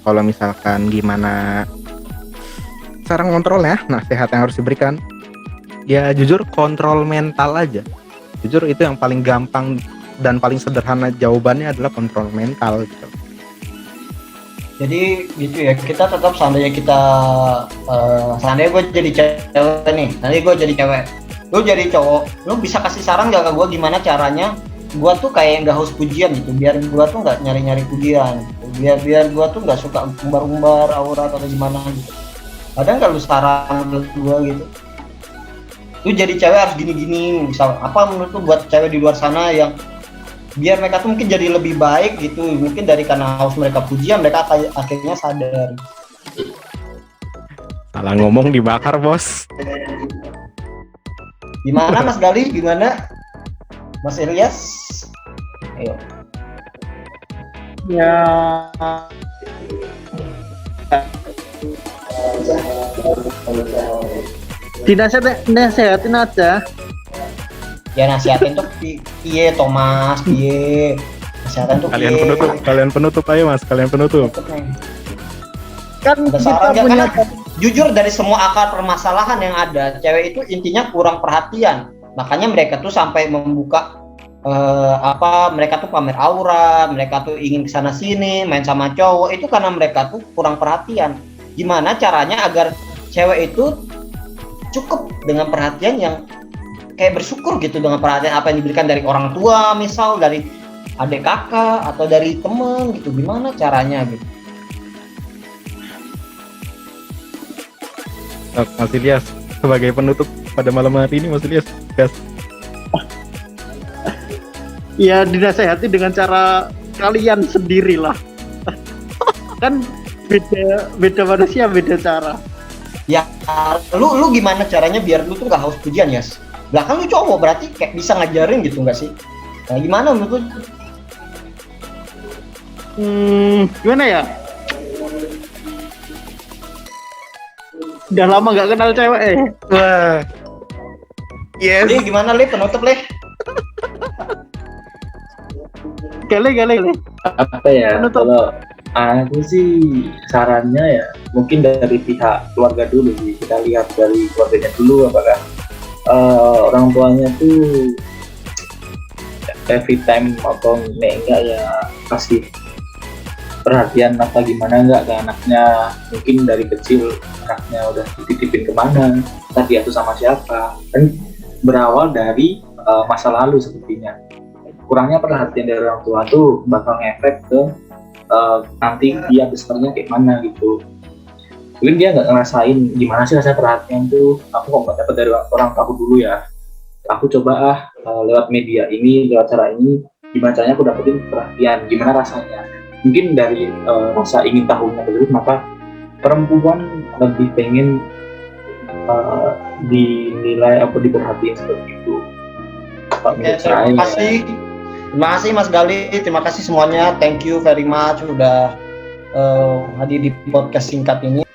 kalau misalkan gimana cara ngontrolnya, nasihat yang harus diberikan, ya jujur kontrol mental aja. Jujur itu yang paling gampang dan paling sederhana jawabannya adalah kontrol mental gitu. Jadi gitu ya, kita tetap seandainya gue jadi cewek nih, nanti gue jadi cewek, lu jadi cowok, lu bisa kasih saran gak ke gue gimana caranya gue tuh kayak nggak haus pujian gitu, biar gue tuh nggak nyari pujian gitu. biar gue tuh nggak suka umbar aurat atau gimana gitu. Ada nggak lu saran menurut gue gitu, lu jadi cewek harus gini misal apa menurut lu buat cewek di luar sana yang biar mereka tuh mungkin jadi lebih baik gitu, mungkin dari karena haus mereka pujian mereka akhirnya sadar. Salah ngomong dibakar bos. Gimana Mas Gali, gimana Mas Ilyas? Ayo. Ya dinasehatin aja. Ya nasihatin tuh piye Thomas, piye nasihatin tuh Kalian piye. penutup ayo Mas, kalian penutup. Kan Ada kita saran nggak? punya Karena jujur dari semua akar permasalahan yang ada, cewek itu intinya kurang perhatian. Makanya mereka tuh sampai membuka mereka tuh pamer aura, mereka tuh ingin kesana sini, main sama cowok, itu karena mereka tuh kurang perhatian. Gimana caranya agar cewek itu cukup dengan perhatian yang kayak bersyukur gitu dengan perhatian apa yang diberikan dari orang tua, misal dari adik kakak atau dari temen gitu. Gimana caranya gitu? Mas Ilyas sebagai penutup pada malam hari ini, Mas Ilyas. Yes. ya dinasehati dengan cara kalian sendirilah. Kan beda manusia beda cara. Ya lu gimana caranya biar lu tuh nggak haus pujian ya? Belakang lu cowok berarti kayak bisa ngajarin gitu nggak sih? Nah gimana menurut lu? Gimana ya? Udah lama nggak kenal cewek Wah. Yes. Li gimana Li, penutup Li? Gale. Apa ya, Penutup. kalau aku sih sarannya ya mungkin dari pihak keluarga dulu sih, kita lihat dari keluarganya dulu apakah orang tuanya tuh every time atau enggak ya kasih perhatian apa gimana enggak ke anaknya. Mungkin dari kecil anaknya udah dititipin kemana, tadi atau sama siapa, kan berawal dari masa lalu sepertinya. Kurangnya perhatian dari orang tua tuh bakal ngefek ke nanti dia besarnya kayak mana gitu. Mungkin dia nggak ngerasain gimana sih rasanya perhatian tuh, aku kok nggak dapat dari orang tua dulu ya, aku coba lewat media ini, lewat cara ini, gimana caranya aku dapetin perhatian, gimana rasanya. Mungkin dari rasa ingin tahunya tersebut, maka perempuan lebih pengen dinilai apa diperhatiin seperti itu. Oke, terima kasih Mas Gali, terima kasih semuanya, thank you very much udah hadir di podcast singkat ini.